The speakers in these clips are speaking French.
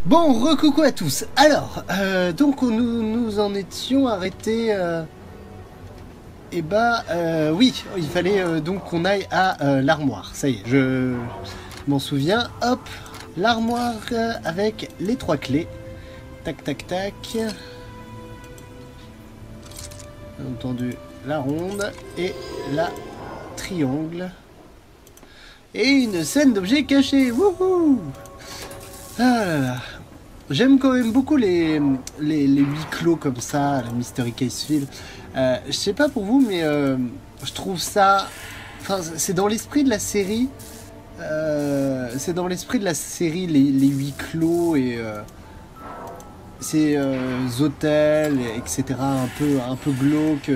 Bon, recoucou à tous. Alors, donc nous en étions arrêtés. Oui, il fallait donc qu'on aille à l'armoire. Ça y est, je m'en souviens. Hop, l'armoire avec les 3 clés. Tac, tac, tac. Bien entendu, la ronde et la triangle. Et une scène d'objets cachés. Wouhou! Ah là là. J'aime quand même beaucoup les huis clos comme ça, la Mystery Case Field. Je sais pas pour vous, mais je trouve ça... Enfin, c'est dans l'esprit de la série. C'est dans l'esprit de la série, les huis clos et ces hôtels, etc. un peu glauques,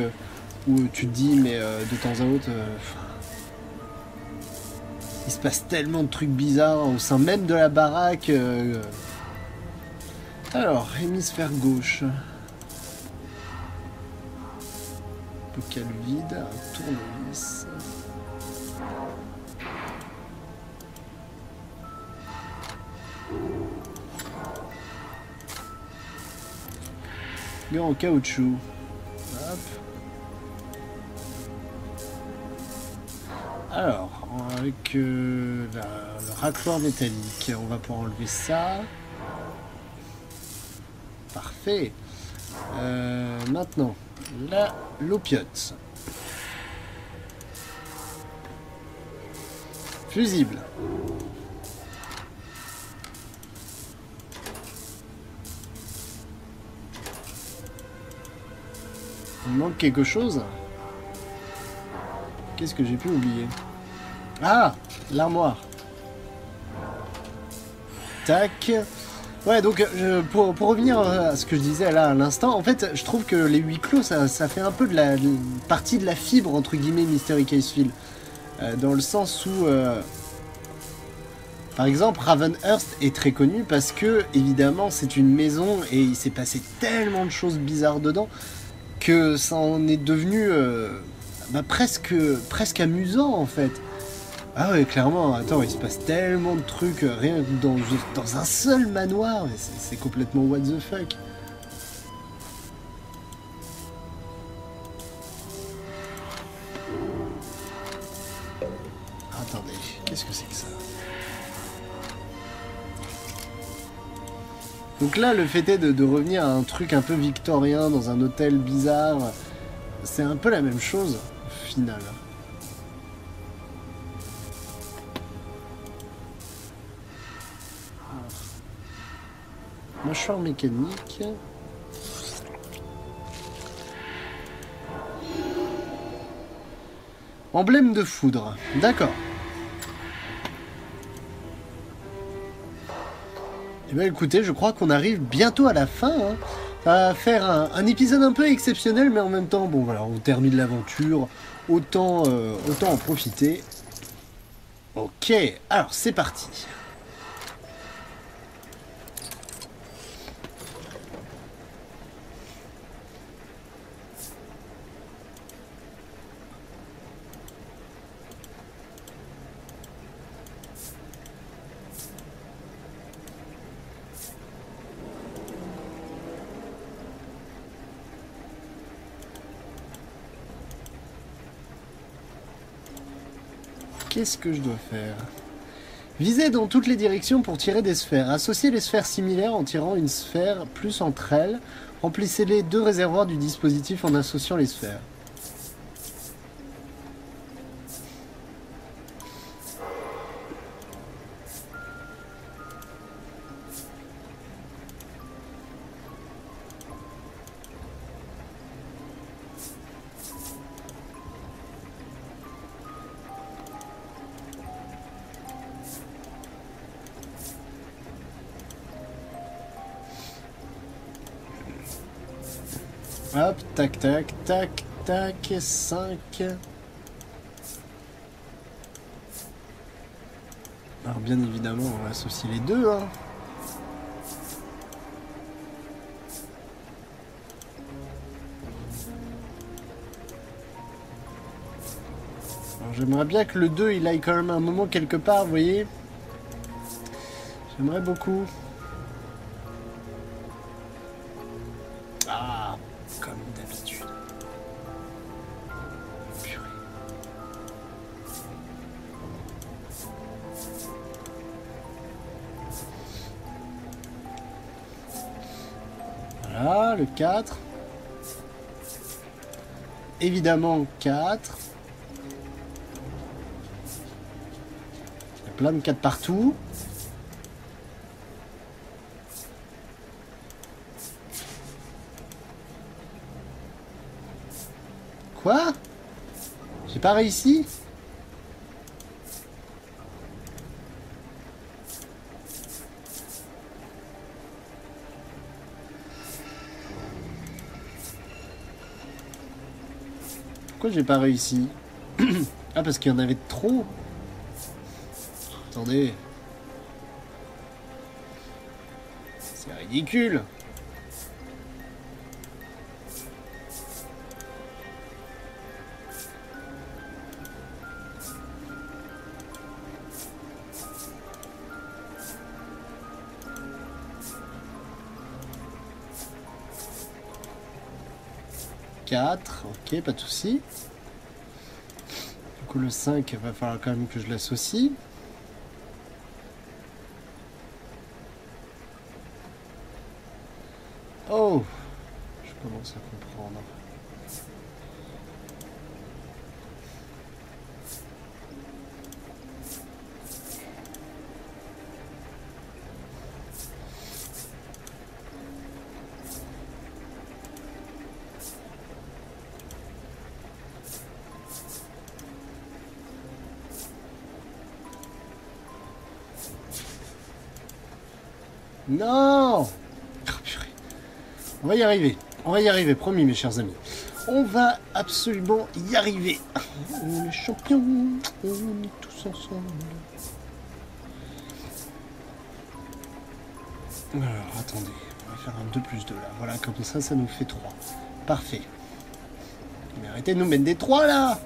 où tu te dis, mais de temps à autre... il se passe tellement de trucs bizarres au sein même de la baraque. Alors, hémisphère gauche. Bocal vide, un tournevis. Gant en caoutchouc. Hop. Alors, avec le racloir métallique, on va pouvoir enlever ça. Parfait. Maintenant, l'opiote. Fusible. Il manque quelque chose. Qu'est-ce que j'ai pu oublier? Ah, l'armoire. Tac. Ouais, donc pour revenir à ce que je disais là à l'instant, en fait, je trouve que les huis clos, ça fait un peu de la partie de la fibre, entre guillemets, Mystery Case Field. Dans le sens où, par exemple, Ravenhurst est très connu parce que, évidemment, c'est une maison et il s'est passé tellement de choses bizarres dedans que ça en est devenu presque amusant, en fait. Ah ouais, clairement, attends, il se passe tellement de trucs, rien que dans un seul manoir, mais c'est complètement what the fuck. Attendez, qu'est-ce que c'est que ça? Donc là, le fait est de revenir à un truc un peu victorien, dans un hôtel bizarre, c'est un peu la même chose, au final. Mâchoire mécanique. Emblème de foudre. D'accord. Eh bien écoutez, je crois qu'on arrive bientôt à la fin. Hein. Ça va faire un épisode un peu exceptionnel, mais en même temps, bon voilà, on termine l'aventure. Autant en profiter. Ok, alors c'est parti. Qu'est-ce que je dois faire? Visez dans toutes les directions pour tirer des sphères. Associez les sphères similaires en tirant une sphère plus entre elles. Remplissez les 2 réservoirs du dispositif en associant les sphères. Hop, tac, tac, tac, tac, 5. Alors bien évidemment, on va associer les 2. Hein. Alors j'aimerais bien que le 2 il aille quand même un moment quelque part, vous voyez. J'aimerais beaucoup. comme d'habitude. Purée. Voilà, le 4. Évidemment 4. Il y a plein de 4 partout. Quoi? J'ai pas réussi? Pourquoi j'ai pas réussi? Ah, parce qu'il y en avait trop. Attendez. C'est ridicule. Ok, pas de souci. Du coup, le 5, va falloir quand même que je l'associe. Oh, je commence à comprendre. Non! Oh, purée. On va y arriver. On va y arriver, promis, mes chers amis. On va absolument y arriver. On est champions. On est tous ensemble. Alors, attendez. On va faire un 2 plus 2 là. Voilà, comme ça nous fait 3. Parfait. Mais arrêtez de nous mettre des 3 là!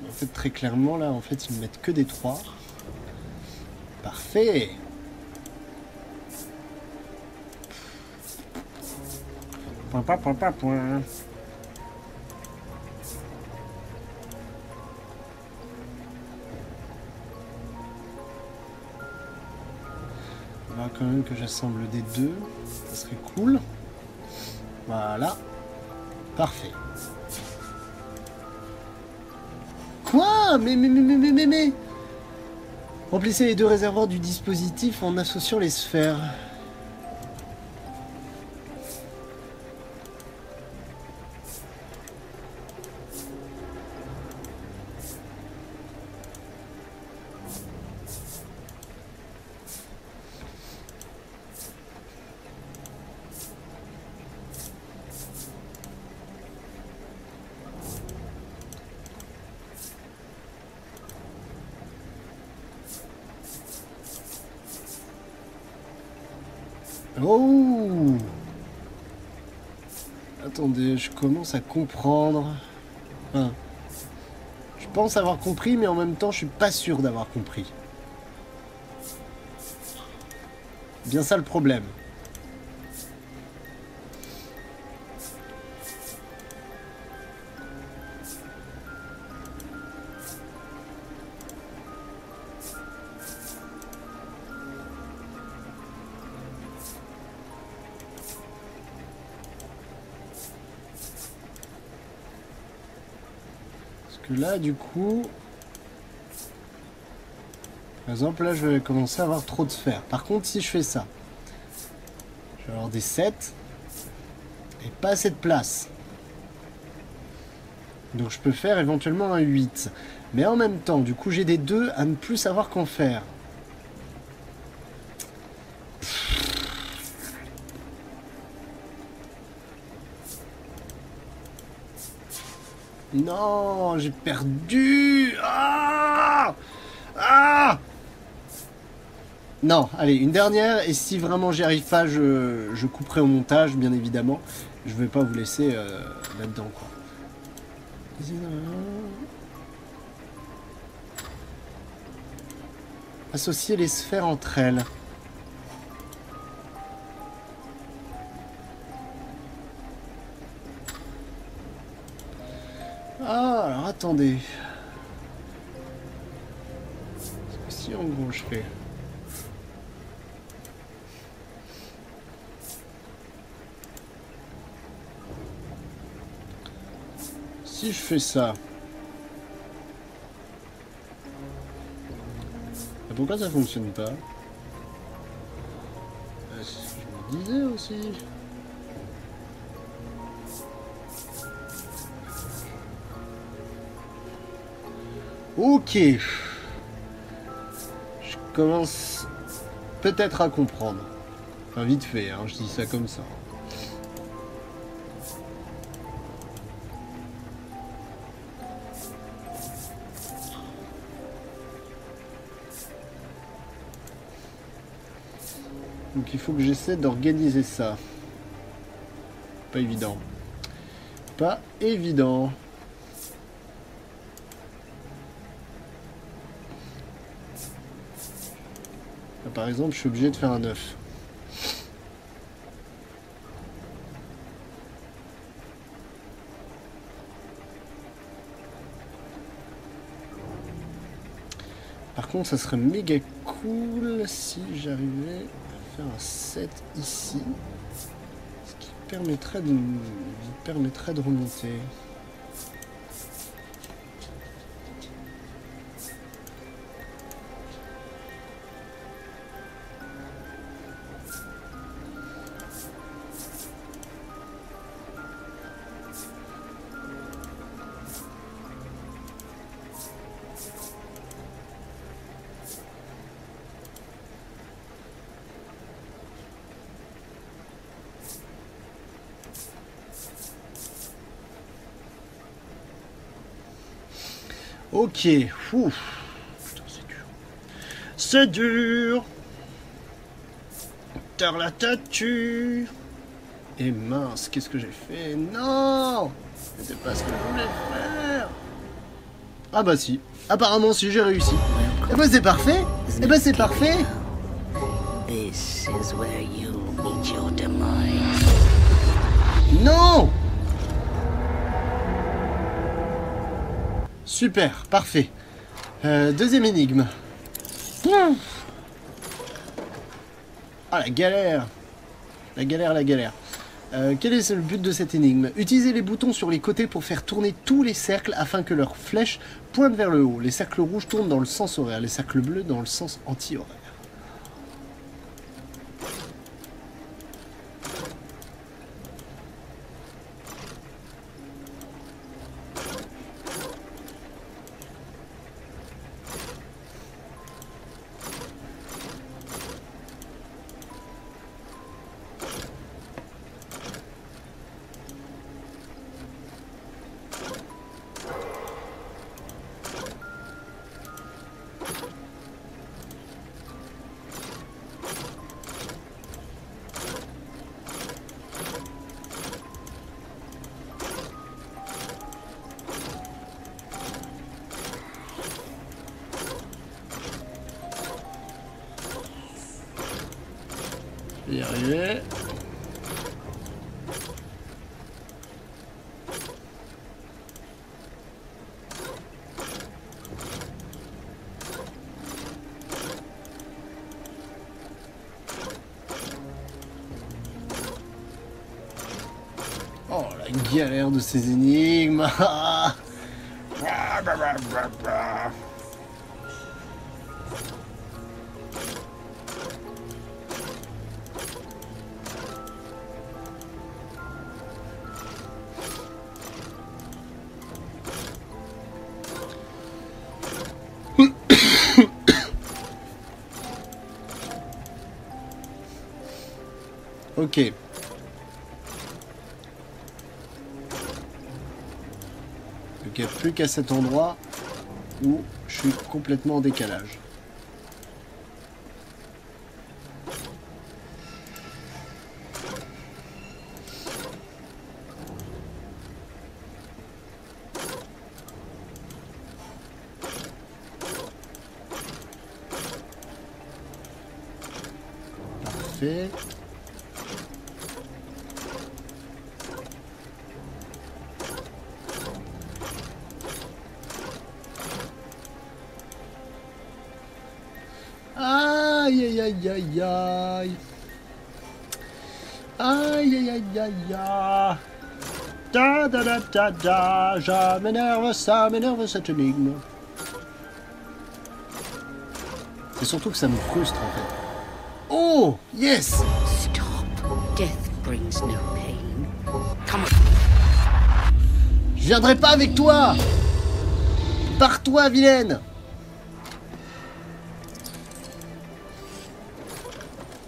En fait, très clairement, là, en fait, ils me mettent que des 3. Parfait. Point, point, point, point, point. Il va quand même que j'assemble des 2. Ça serait cool. Voilà. Parfait. Quoi? Mais... Remplissez les 2 réservoirs du dispositif en associant les sphères. Oh! Attendez, je commence à comprendre. Enfin, je pense avoir compris, mais en même temps, je suis pas sûr d'avoir compris. Bien ça le problème. Là, du coup, par exemple, là, je vais commencer à avoir trop de sphères. Par contre, si je fais ça, je vais avoir des 7 et pas assez de place. Donc, je peux faire éventuellement un 8. Mais en même temps, du coup, j'ai des 2 à ne plus savoir qu'en faire. Non, j'ai perdu. Ah! Ah! Non, allez, une dernière, et si vraiment j'y arrive pas, je couperai au montage, bien évidemment. Je vais pas vous laisser là-dedans, quoi. Associer les sphères entre elles. Ah, alors attendez. Si en gros je fais... Si je fais ça... Et pourquoi ça fonctionne pas? C'est ce que je me disais aussi. Ok. Je commence peut-être à comprendre. Enfin vite fait, hein, je dis ça comme ça. Donc il faut que j'essaie d'organiser ça. Pas évident. Pas évident. Là, par exemple, je suis obligé de faire un œuf. Par contre, ça serait méga cool si j'arrivais à faire un 7 ici. Ce qui permettrait de remonter. Ok. Ouf. Putain, c'est dur. C'est dur. Tard la tatu. Et mince, qu'est-ce que j'ai fait? Non, c'était pas ce que je voulais faire. Ah bah si. Apparemment si, j'ai réussi. Et bah c'est parfait. Et bah c'est parfait. This is where you meet your demise. Non. Super, parfait. Deuxième énigme. Ah la galère. La galère, la galère. Quel est le but de cette énigme? Utilisez les boutons sur les côtés pour faire tourner tous les cercles afin que leurs flèches pointent vers le haut. Les cercles rouges tournent dans le sens horaire, les cercles bleus dans le sens anti-horaire. Je vais y arriver. Oh la galère de ces énigmes. Ok. Donc il n'y a plus qu'à cet endroit où je suis complètement en décalage. fait. Aïe aïe aïe aïe aïe. Aïe aïe aïe aïe aïe. Da da da da da. Ça m'énerve cette énigme. C'est surtout que ça me frustre en fait. Oh yes. Stop. Death brings no pain. Come on. Je viendrai pas avec toi. Pars-toi, vilaine.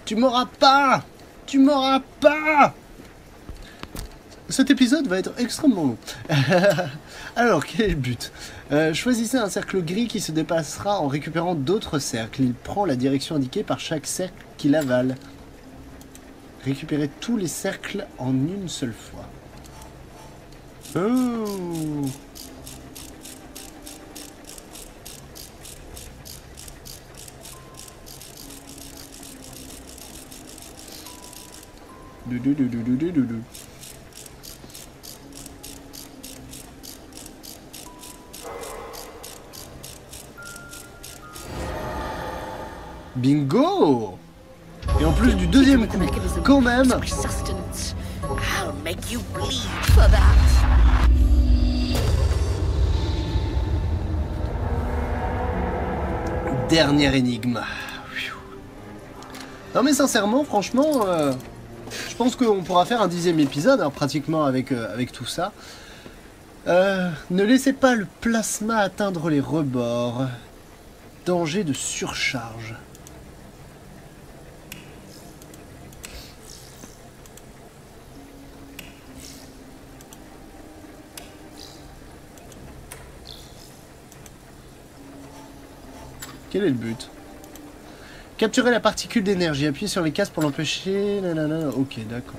Tu m'auras pas. Tu m'auras pas. Cet épisode va être extrêmement long. Alors, quel est le but? Choisissez un cercle gris qui se dépassera en récupérant d'autres cercles. Il prend la direction indiquée par chaque cercle qu'il avale. Récupérez tous les cercles en une seule fois. Oh. Bingo! Et en plus du deuxième coup, quand même. I'll make you bleed for that. Dernière énigme. Non mais sincèrement, franchement, je pense qu'on pourra faire un 10e épisode, hein, pratiquement avec tout ça. Ne laissez pas le plasma atteindre les rebords. Danger de surcharge. Quel est le but? Capturer la particule d'énergie. Appuyez sur les cases pour l'empêcher. Nanana. Ok, d'accord.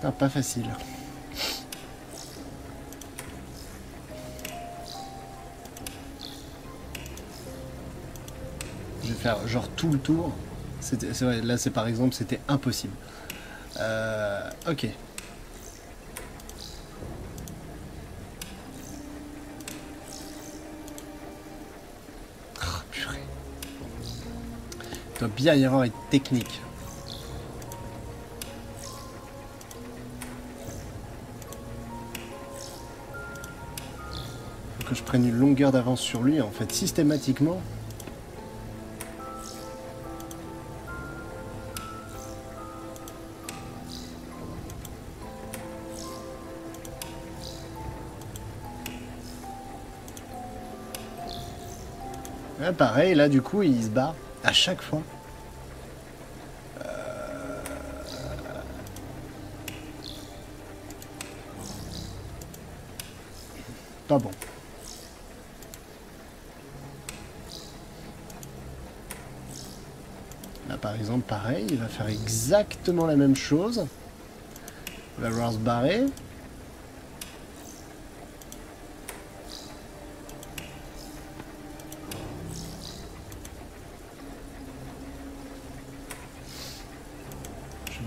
Ah, pas facile. Je vais faire genre tout le tour. C'est vrai, là c'est par exemple, c'était impossible. Ok. Oh, purée. Il doit bien y avoir une technique. Faut que je prenne une longueur d'avance sur lui, en fait, systématiquement. Ouais, pareil, là, du coup, il se barre à chaque fois. Pas bon. Là, par exemple, pareil, il va faire exactement la même chose. Il va vouloir se barrer.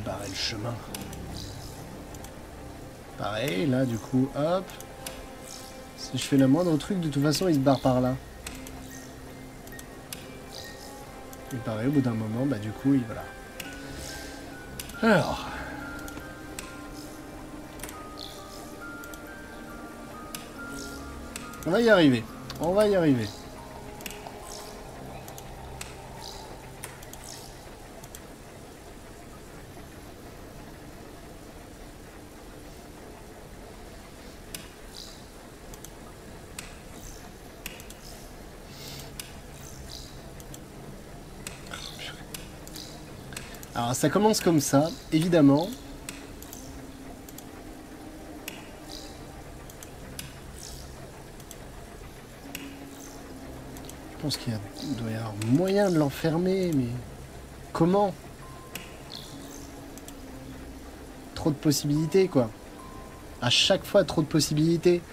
Barrer le chemin. Pareil, là, du coup, hop. Si je fais le moindre truc, de toute façon, il se barre par là. Et pareil, au bout d'un moment, bah du coup, il voilà. Alors. On va y arriver. On va y arriver. Alors ça commence comme ça, évidemment. pense qu'il doit y avoir moyen de l'enfermer, mais comment? Trop de possibilités, quoi. À chaque fois, trop de possibilités.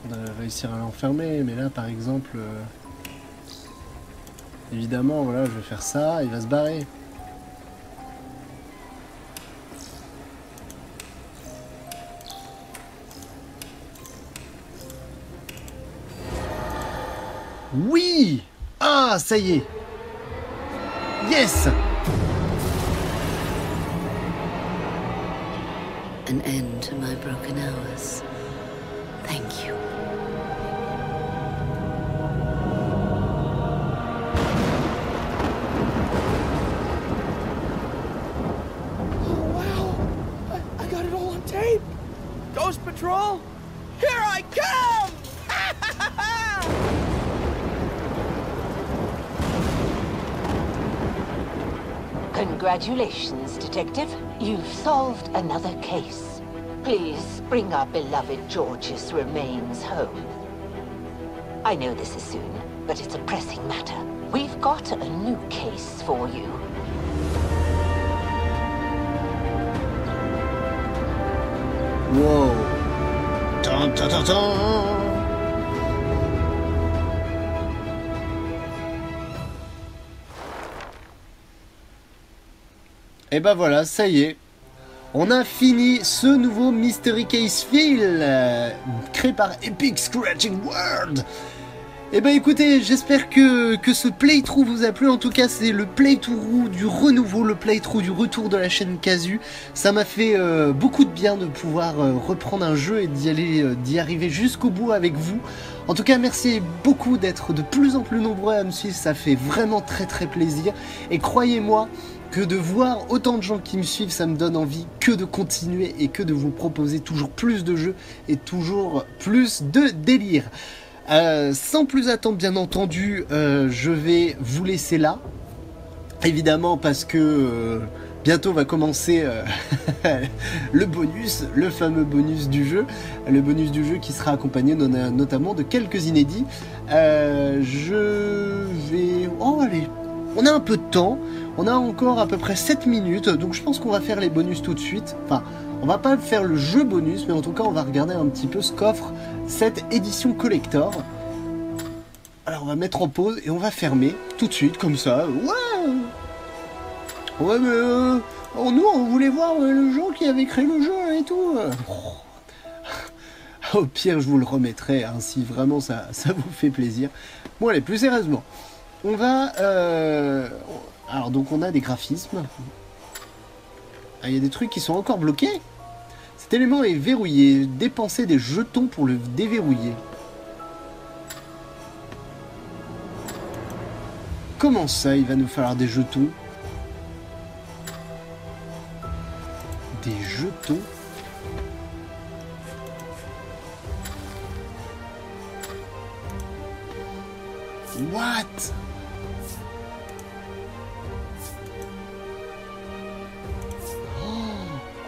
Faudrait réussir à l'enfermer, mais là, par exemple... évidemment, voilà, je vais faire ça, il va se barrer. Oui! Ah, ça y est! Yes! An end to my broken hours. Thank you. Oh, wow! I got it all on tape! Ghost Patrol, here I come! Congratulations, Detective. You've solved another case. Please bring our beloved George's remains home. I know this is soon, but it's a pressing matter. We've got a new case for you. Wow! Tan, tan, tan, tan. Et ben voilà, ça y est. On a fini ce nouveau Mystery Case File créé par Epic Scratching World. Et ben écoutez, j'espère que ce playthrough vous a plu. En tout cas, c'est le playthrough du renouveau, le playthrough du retour de la chaîne Casu. Ça m'a fait beaucoup de bien de pouvoir reprendre un jeu et d'y arriver jusqu'au bout avec vous. En tout cas, merci beaucoup d'être de plus en plus nombreux à me suivre. Ça fait vraiment très très plaisir. Et croyez-moi, que de voir autant de gens qui me suivent, ça me donne envie que de continuer et que de vous proposer toujours plus de jeux et toujours plus de délire. Sans plus attendre, bien entendu, je vais vous laisser là. Évidemment, parce que bientôt va commencer le bonus, le fameux bonus du jeu. Le bonus du jeu qui sera accompagné notamment de quelques inédits. Je vais... Oh, allez, on a un peu de temps. On a encore à peu près 7 minutes, donc je pense qu'on va faire les bonus tout de suite. Enfin, on va pas faire le jeu bonus, mais en tout cas, on va regarder un petit peu ce qu'offre cette édition collector. Alors, on va mettre en pause et on va fermer tout de suite, comme ça. Ouais! Ouais, mais nous, on voulait voir le gens qui avait créé le jeu et tout. Au pire, je vous le remettrai, hein, si vraiment ça vous fait plaisir. Bon, allez, plus sérieusement. On va... Alors, donc, on a des graphismes. Ah, il y a des trucs qui sont encore bloqués. Cet élément est verrouillé. Dépensez des jetons pour le déverrouiller. Comment ça, il va nous falloir des jetons? Des jetons? What?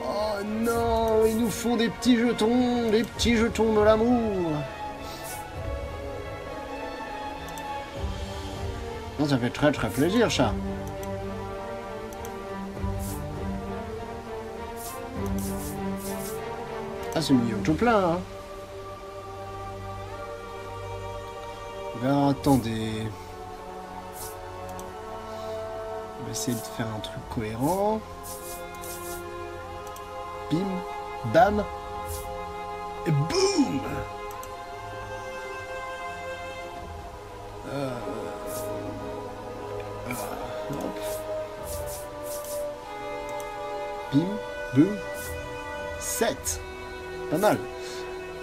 Oh non, ils nous font des petits jetons de l'amour. Non, ça fait très très plaisir, ça. Ah, c'est mignon tout plein, hein. Alors, attendez. On va essayer de faire un truc cohérent. Bim, bam, et boum. Hop. Bim, boum, 7. Pas mal.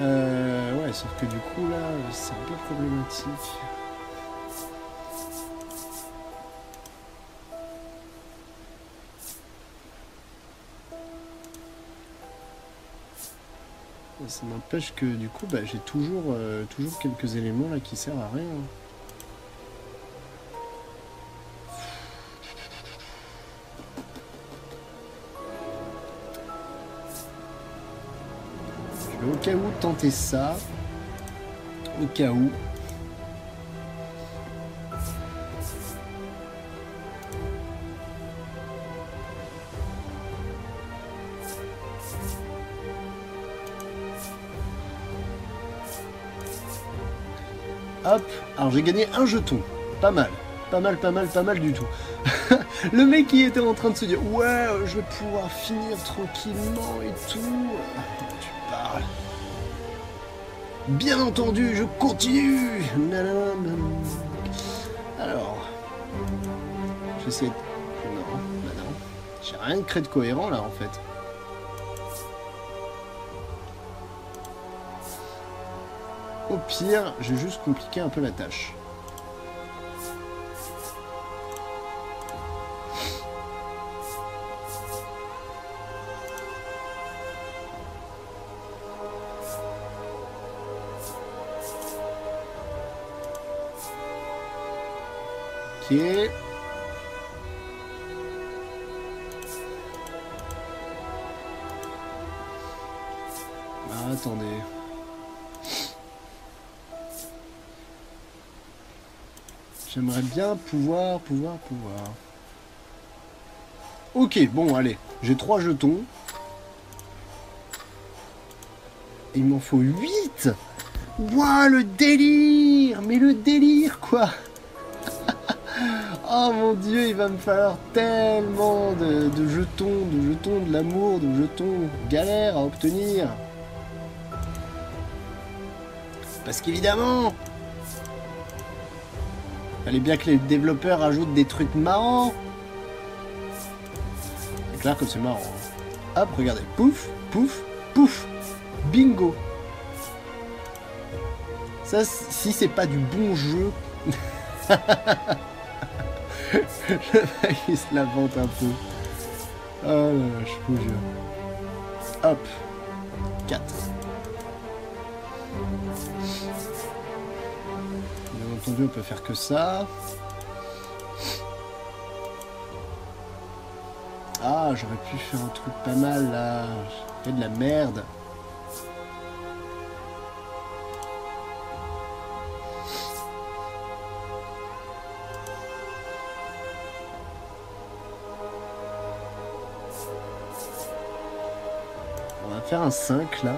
Ouais, sauf que du coup là, c'est un peu problématique. Ça m'empêche que du coup, bah, j'ai toujours quelques éléments là qui servent à rien. vais au cas où tenter ça. Au cas où. Hop, alors j'ai gagné un jeton. Pas mal. Pas mal, pas mal, pas mal du tout. Le mec qui était en train de se dire ouais, je vais pouvoir finir tranquillement et tout. Tu parles. Bien entendu, je continue. Alors, j'essaie de... Non, bah non. J'ai rien de créé de cohérent là en fait. Au pire, j'ai juste compliqué un peu la tâche. Ok. Ah, attendez. J'aimerais bien pouvoir. Ok, bon, allez. J'ai 3 jetons. Il m'en faut 8. Ouah, le délire. Mais le délire, quoi. Oh mon Dieu, il va me falloir tellement de jetons, de l'amour, de jetons galère à obtenir. Parce qu'évidemment, fallait bien que les développeurs ajoutent des trucs marrants. C'est clair que c'est marrant. Hein. Hop, regardez. Pouf, pouf, pouf. Bingo. Ça, si c'est pas du bon jeu... Le mec il se la vante un peu. Oh là là, je vous jure. Hop. 4. Bien entendu, on peut faire que ça. Ah, j'aurais pu faire un truc pas mal là. J'ai fait de la merde. On va faire un 5 là.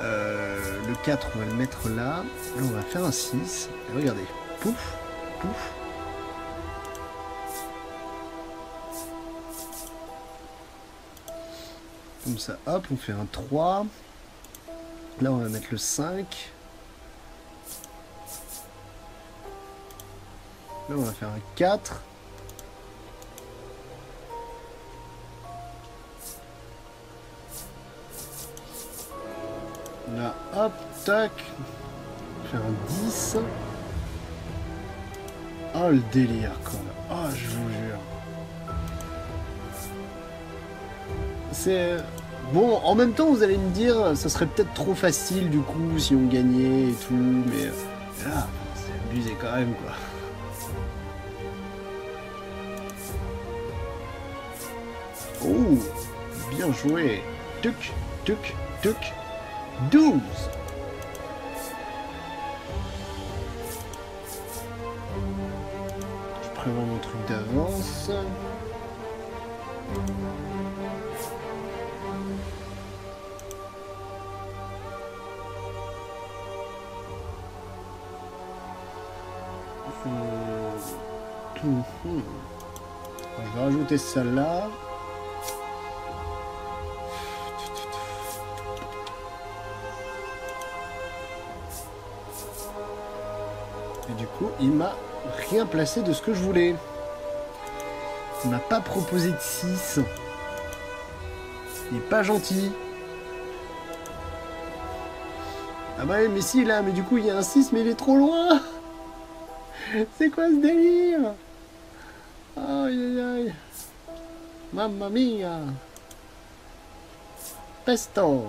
Le 4 on va le mettre là. Là on va faire un 6. Et regardez. Pouf, pouf. Comme ça, hop, on fait un 3. Là on va mettre le 5. Là on va faire un 4. Là, hop, tac. Faire un 10. Oh, le délire, quoi. Oh, je vous jure. C'est... Bon, en même temps, vous allez me dire, ça serait peut-être trop facile, du coup, si on gagnait et tout, mais... Là, c'est abusé quand même, quoi. Oh, bien joué. Tuc, tuc, tuc. 12. Je prévois mon truc d'avance. Je vais rajouter celle-là. Et du coup, il m'a rien placé de ce que je voulais. Il m'a pas proposé de 6. Il est pas gentil. Ah bah mais si là, mais du coup il y a un 6 mais il est trop loin. C'est quoi ce délire? Aïe aïe aïe. Mamma mia. Pesto.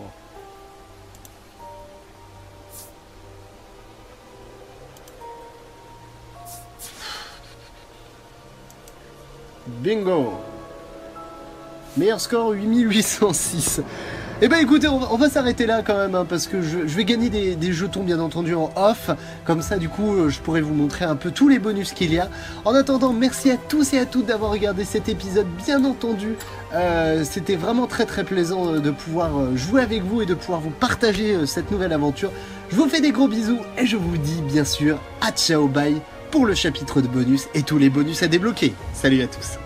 Bingo. Meilleur score 8806. Eh ben écoutez, on va s'arrêter là quand même, hein, parce que je vais gagner des jetons bien entendu en off, comme ça du coup je pourrai vous montrer un peu tous les bonus qu'il y a. En attendant, merci à tous et à toutes d'avoir regardé cet épisode, bien entendu. C'était vraiment très plaisant de pouvoir jouer avec vous et de pouvoir vous partager cette nouvelle aventure. Je vous fais des gros bisous et je vous dis bien sûr à ciao bye pour le chapitre de bonus et tous les bonus à débloquer. Salut à tous.